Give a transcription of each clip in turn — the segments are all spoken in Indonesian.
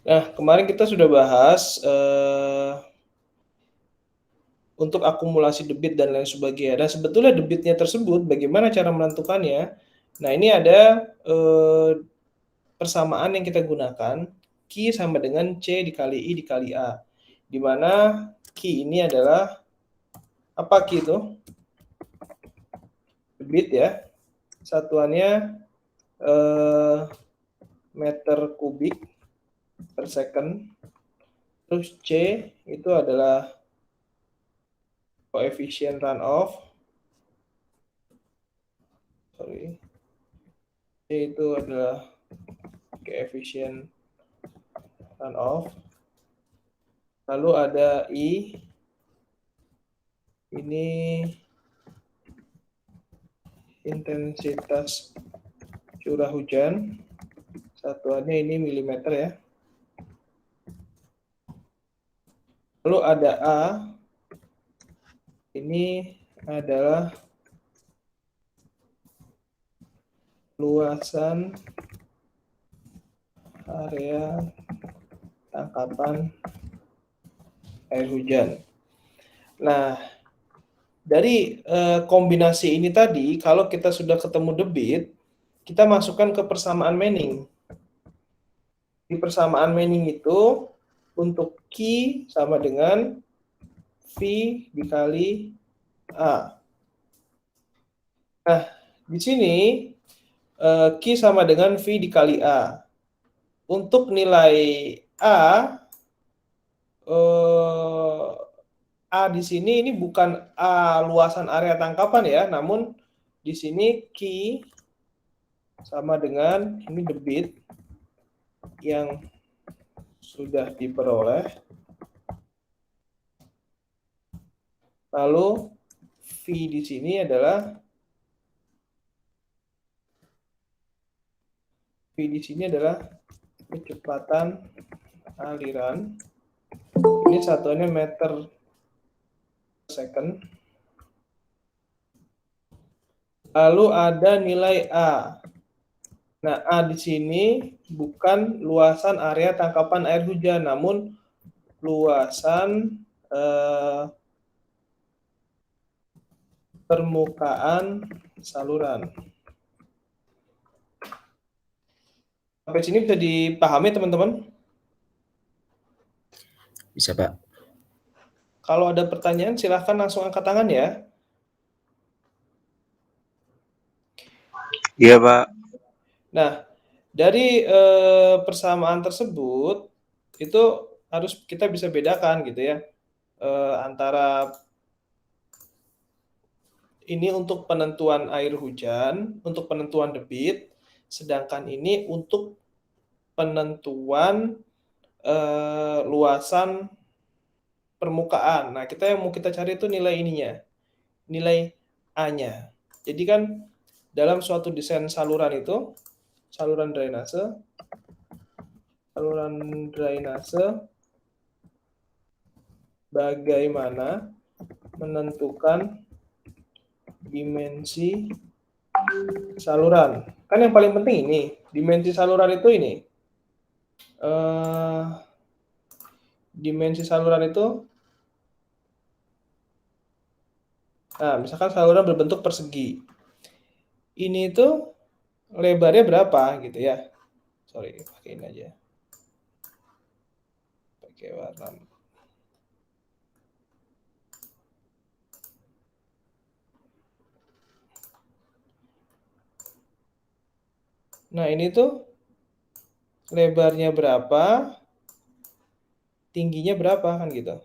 Nah, kemarin kita sudah bahas untuk akumulasi debit dan lain sebagainya. Dan sebetulnya debitnya tersebut bagaimana cara menentukannya? Nah, ini ada persamaan yang kita gunakan, Q sama dengan C dikali I dikali A. Di mana Q ini adalah apa Q itu? Debit ya. Satuannya meter kubik per second. Terus C itu adalah koefisien runoff. C itu adalah koefisien runoff. Lalu ada I, ini intensitas curah hujan, satuannya ini milimeter ya. Lalu ada A, ini adalah luasan area tangkapan air hujan. Nah, dari kombinasi ini tadi, kalau kita sudah ketemu debit, kita masukkan ke persamaan Manning. Di persamaan Manning itu, untuk Q sama dengan V dikali A. Nah, di sini Q sama dengan V dikali A. Untuk nilai A, A di sini ini bukan A luasan area tangkapan ya, namun di sini Q sama dengan ini debit yang sudah diperoleh. Lalu V di sini adalah kecepatan aliran. Ini satuannya meter per second. Lalu ada nilai A. Nah, A di sini bukan luasan area tangkapan air hujan, namun luasan permukaan saluran. Sampai sini bisa dipahami teman-teman? Bisa, Pak. Kalau ada pertanyaan silahkan langsung angkat tangan ya. Iya, Pak. Nah, dari persamaan tersebut itu harus kita bisa bedakan gitu ya, antara ini untuk penentuan air hujan, untuk penentuan debit, sedangkan ini untuk penentuan luasan permukaan. Nah, yang mau kita cari itu nilai ininya, nilai A-nya. Jadi kan dalam suatu desain saluran itu, saluran drainase, bagaimana menentukan dimensi saluran. Kan yang paling penting ini, dimensi saluran itu ini. Dimensi saluran itu, nah misalkan saluran berbentuk persegi. Ini itu lebarnya berapa gitu ya. Sorry, pakai ini aja. Pakai warna. Nah, ini tuh lebarnya berapa, tingginya berapa kan gitu.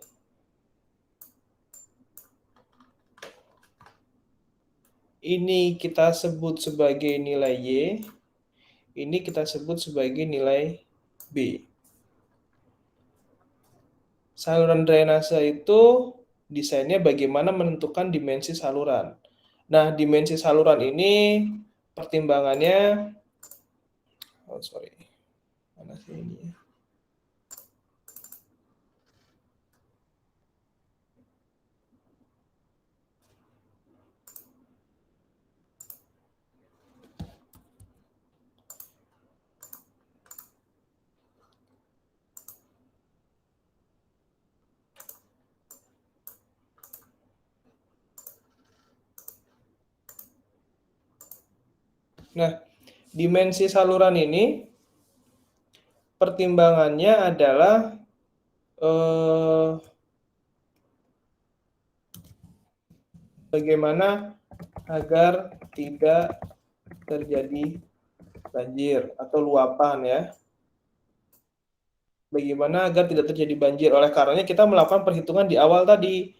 Ini kita sebut sebagai nilai Y, ini kita sebut sebagai nilai B. Saluran drainase itu desainnya bagaimana menentukan dimensi saluran. Nah, dimensi saluran ini pertimbangannya, mana sih ini ya? Nah, dimensi saluran ini pertimbangannya adalah bagaimana agar tidak terjadi banjir atau luapan ya. Bagaimana agar tidak terjadi banjir. Oleh karenanya kita melakukan perhitungan di awal tadi,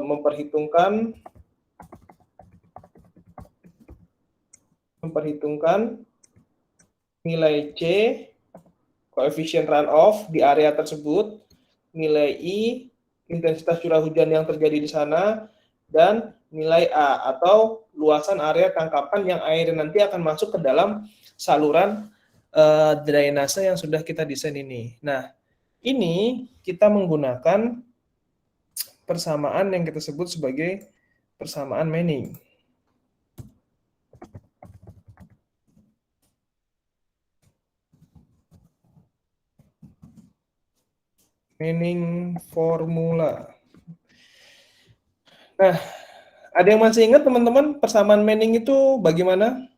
memperhitungkan nilai C, koefisien runoff di area tersebut, nilai I, intensitas curah hujan yang terjadi di sana, dan nilai A atau luasan area tangkapan yang air nanti akan masuk ke dalam saluran drainase yang sudah kita desain ini. Nah, ini kita menggunakan persamaan yang kita sebut sebagai persamaan Manning. Manning formula. Nah, ada yang masih ingat teman-teman persamaan Manning itu bagaimana?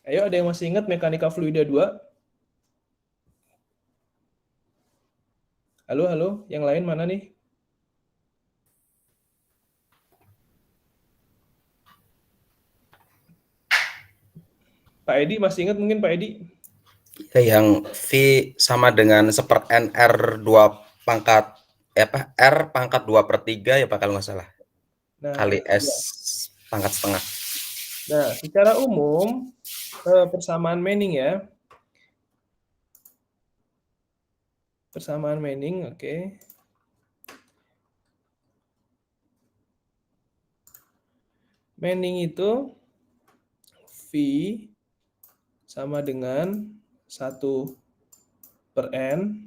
Ayo, ada yang masih ingat mekanika fluida 2? Halo, yang lain mana nih? Pak Edi masih ingat mungkin Pak Edi? Ya, yang V sama dengan 1/N R pangkat 2/3 ya Pak kalau nggak salah. Nah, Kali S pangkat setengah. Nah, secara umum persamaan Manning ya. Persamaan Manning, oke. Manning itu V sama dengan 1/N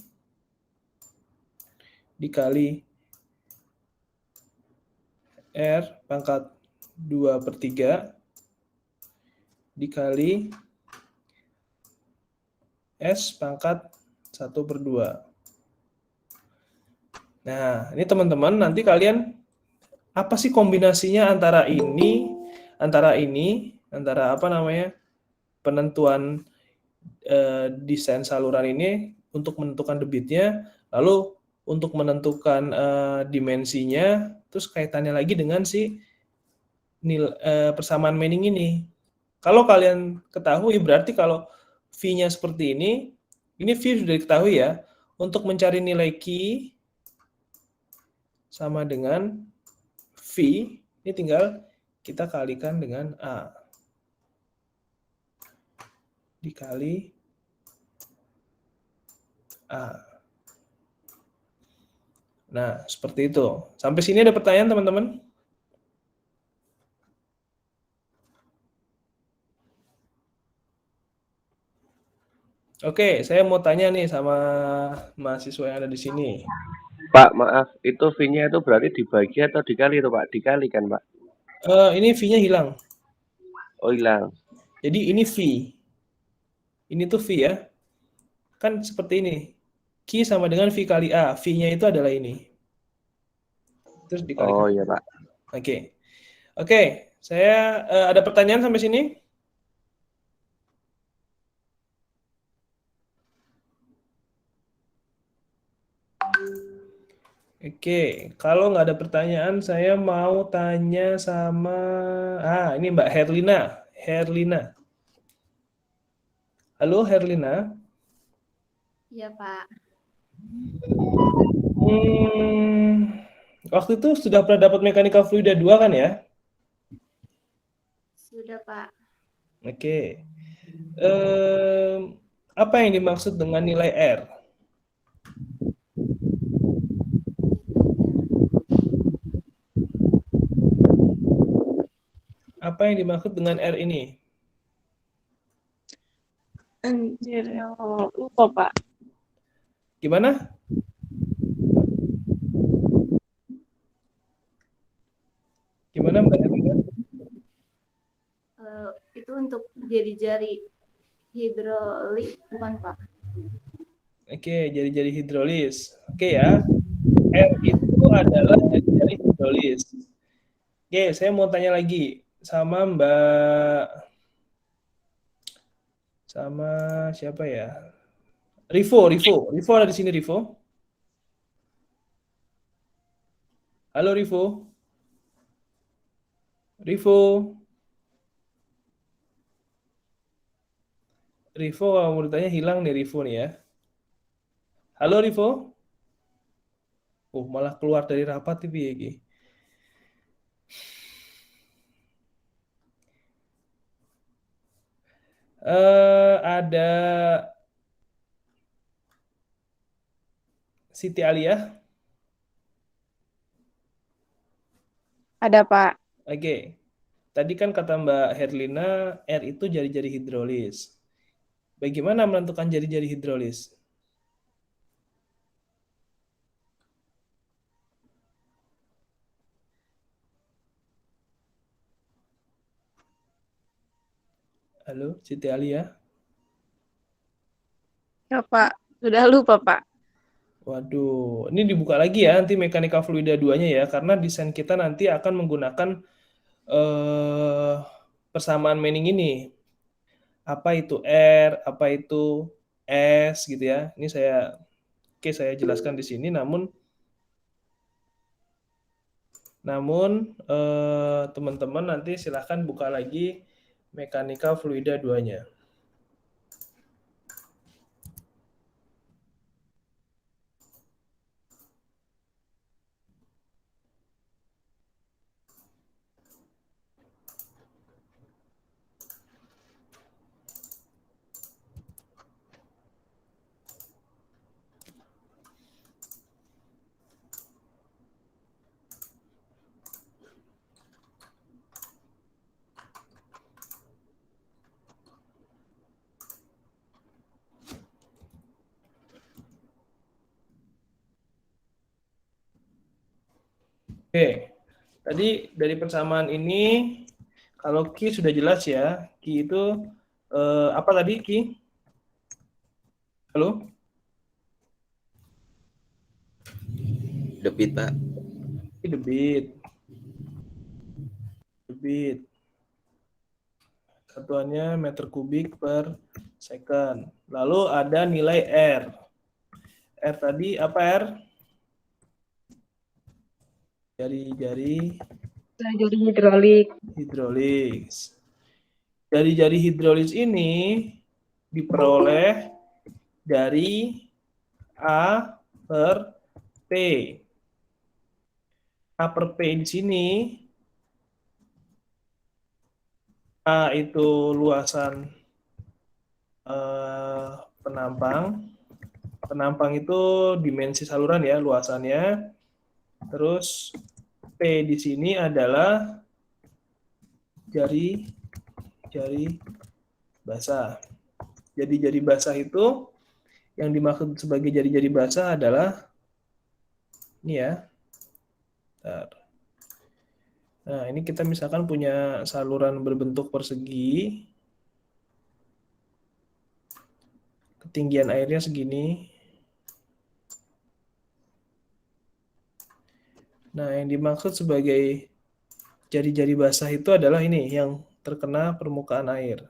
dikali R pangkat 2/3 dikali S pangkat 1/2. Nah, ini teman-teman nanti kalian apa sih kombinasinya antara apa namanya penentuan desain saluran ini untuk menentukan debitnya, lalu untuk menentukan dimensinya, terus kaitannya lagi dengan si persamaan Manning ini. Kalau kalian ketahui berarti kalau V-nya seperti ini V sudah diketahui ya. Untuk mencari nilai Q sama dengan V, ini tinggal kita kalikan dengan A. Dikali A. Nah, seperti itu. Sampai sini ada pertanyaan, teman-teman? Oke, saya mau tanya nih sama mahasiswa yang ada di sini. Pak, maaf, itu V-nya itu berarti dibagi atau dikali itu Pak? Dikali kan Pak? Ini V-nya hilang. Oh, hilang. Jadi ini V. Ini tuh V ya. Kan seperti ini. Q sama dengan V kali A. V-nya itu adalah ini. Terus dikalikan. Oh iya Pak. Oke. Oke, saya ada pertanyaan sampai sini? Oke, kalau nggak ada pertanyaan, saya mau tanya sama ini Mbak Herlina. Halo Herlina. Iya Pak. Waktu itu sudah pernah dapat mekanika fluida 2 kan ya? Sudah Pak. Oke. Apa yang dimaksud dengan nilai R? Apa yang dimaksud dengan R ini? Anjir, lupa Pak. Gimana? Gimana Mbak Herlina? Itu untuk jari-jari hidrolik, bukan Pak? Oke, jari-jari hidrolis. Oke ya. R itu adalah jari-jari hidrolis. Oke, saya mau tanya lagi sama Mbak, sama siapa ya? Rivo ada di sini Rivo. Halo Rivo. Rivo kalau mau ditanya hilang nih Rivo nih ya. Halo Rivo. Oh, malah keluar dari rapat TV ya, Ki. Ada Siti Alia. Ada, Pak. Oke. Tadi kan kata Mbak Herlina, R itu jari-jari hidrolis. Bagaimana menentukan jari-jari hidrolis? Halo, Siti Alia. Ya, Pak. Sudah lupa, Pak. Waduh, ini dibuka lagi ya nanti mekanika fluida 2-nya ya, karena desain kita nanti akan menggunakan persamaan Manning ini. Apa itu R, apa itu S gitu ya. Ini saya jelaskan di sini, namun teman-teman nanti silahkan buka lagi mekanika fluida 2-nya. Oke, tadi dari persamaan ini, kalau Ki sudah jelas ya, Ki itu apa tadi Ki? Halo? Debit, Pak. Ki debit. Satuannya meter kubik per second. Lalu ada nilai R. R tadi apa R? Jari-jari Jadi hidrolik. hidrolis. Jari-jari hidrolis ini diperoleh dari A per P. A per P di sini, A itu luasan penampang. Penampang itu dimensi saluran ya, luasannya. Terus P di sini adalah jari basah. Jadi jari basah itu yang dimaksud sebagai jari-jari basah adalah ini ya. Nah, ini kita misalkan punya saluran berbentuk persegi. Ketinggian airnya segini. Nah, yang dimaksud sebagai jari-jari basah itu adalah ini yang terkena permukaan air.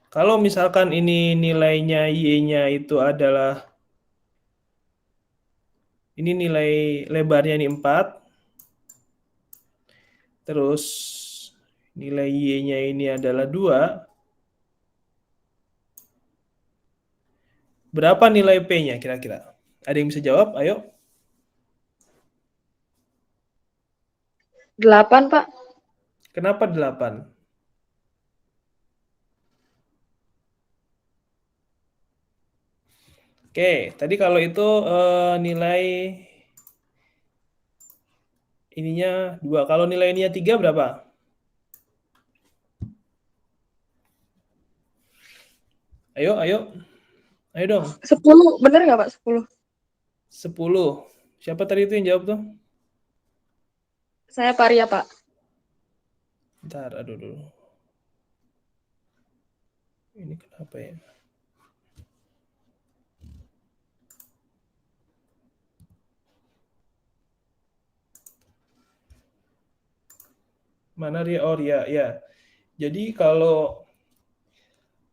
Kalau misalkan ini nilainya Y-nya itu adalah, ini nilai lebarnya ini 4, terus nilai Y-nya ini adalah 2, berapa nilai P-nya kira-kira? Ada yang bisa jawab? Ayo. 8, Pak. Kenapa 8? Oke, tadi kalau itu nilai ininya 2. Kalau nilai ininya 3 berapa? Ayo. Ayo dong. 10, bener nggak, Pak? 10. 10. Siapa tadi itu yang jawab tuh? Saya Paria, Pak. Bentar, aduh dulu. Ini kenapa ya? Mana Ria? Oh Ria, ya. Jadi kalau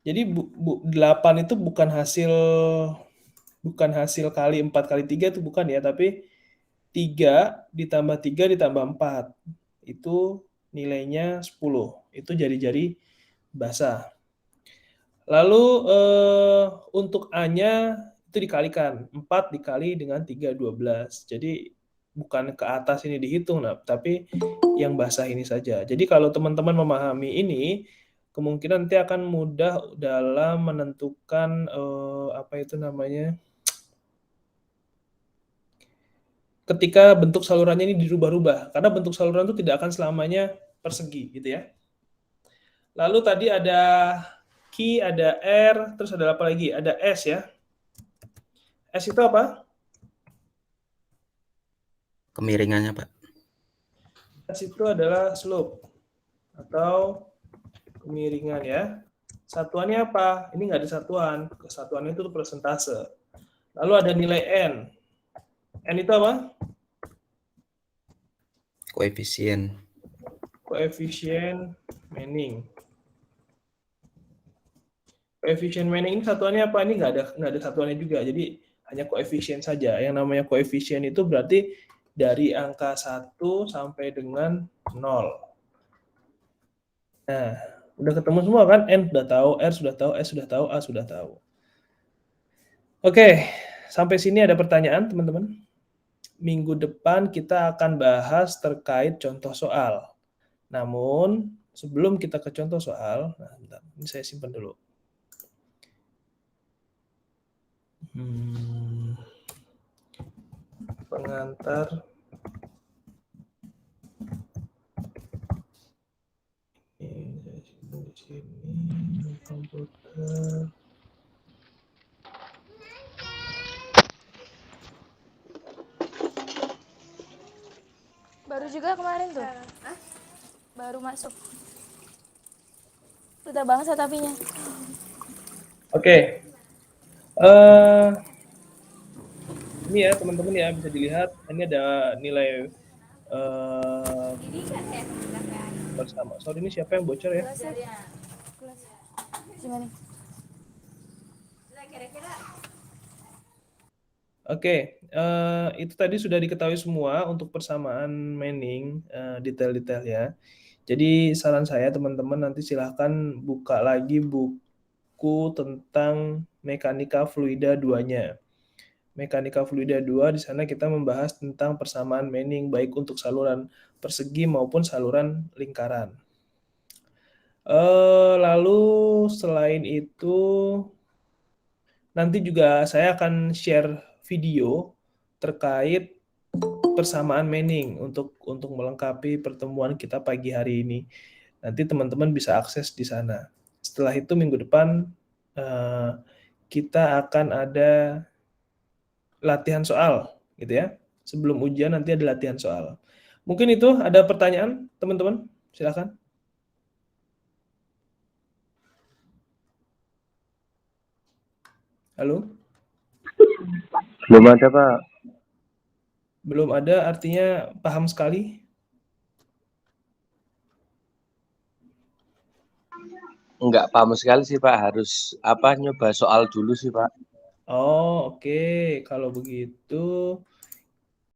8 itu bukan hasil kali 4 kali 3 itu bukan ya, tapi 3 ditambah 3 ditambah 4. Itu nilainya 10. Itu jari-jari basah. Lalu untuk A-nya itu dikalikan. 4 dikali dengan 3, 12. Jadi bukan ke atas ini dihitung, tapi yang basah ini saja. Jadi kalau teman-teman memahami ini, kemungkinan nanti akan mudah dalam menentukan apa itu namanya, ketika bentuk salurannya ini dirubah-rubah, karena bentuk saluran itu tidak akan selamanya persegi gitu ya. Lalu tadi ada Q, ada R, terus ada apa lagi? Ada S ya. S itu apa? Kemiringannya, Pak. S itu adalah slope atau kemiringan ya. Satuannya apa? Ini nggak ada satuan. Kesatuannya itu persentase. Lalu ada nilai N. N itu apa? Koefisien. Koefisien Manning. Koefisien Manning ini satuannya apa? Ini nggak ada satuannya juga. Jadi hanya koefisien saja. Yang namanya koefisien itu berarti dari angka 1 sampai dengan 0. Nah, udah ketemu semua kan? N sudah tahu, R sudah tahu, S sudah tahu, A sudah tahu. Oke, sampai sini ada pertanyaan teman-teman? Minggu depan kita akan bahas terkait contoh soal. Namun, sebelum kita ke contoh soal, nah bentar, ini saya simpan dulu. Pengantar. Ini saya simpan di sini, komputer. Baru juga kemarin tuh. Baru masuk. Udah bangsa tapinya. Oke. Ini ya teman-teman ya, bisa dilihat. Ini ada nilai bersama. Sorry, ini siapa yang bocor ya? Gimana? Oke, itu tadi sudah diketahui semua untuk persamaan Manning, detail-detail ya. Jadi saran saya teman-teman nanti silahkan buka lagi buku tentang mekanika fluida 2-nya. Mekanika fluida 2, di sana kita membahas tentang persamaan Manning baik untuk saluran persegi maupun saluran lingkaran. Lalu selain itu nanti juga saya akan share video terkait persamaan Manning untuk melengkapi pertemuan kita pagi hari ini. Nanti teman-teman bisa akses di sana. Setelah itu minggu depan kita akan ada latihan soal, gitu ya. Sebelum ujian nanti ada latihan soal. Mungkin itu ada pertanyaan, teman-teman? Silakan. Halo? Belum ada, Pak. Belum ada, artinya paham sekali? Enggak paham sekali sih, Pak. Harus nyoba soal dulu sih, Pak. Oh, oke. Kalau begitu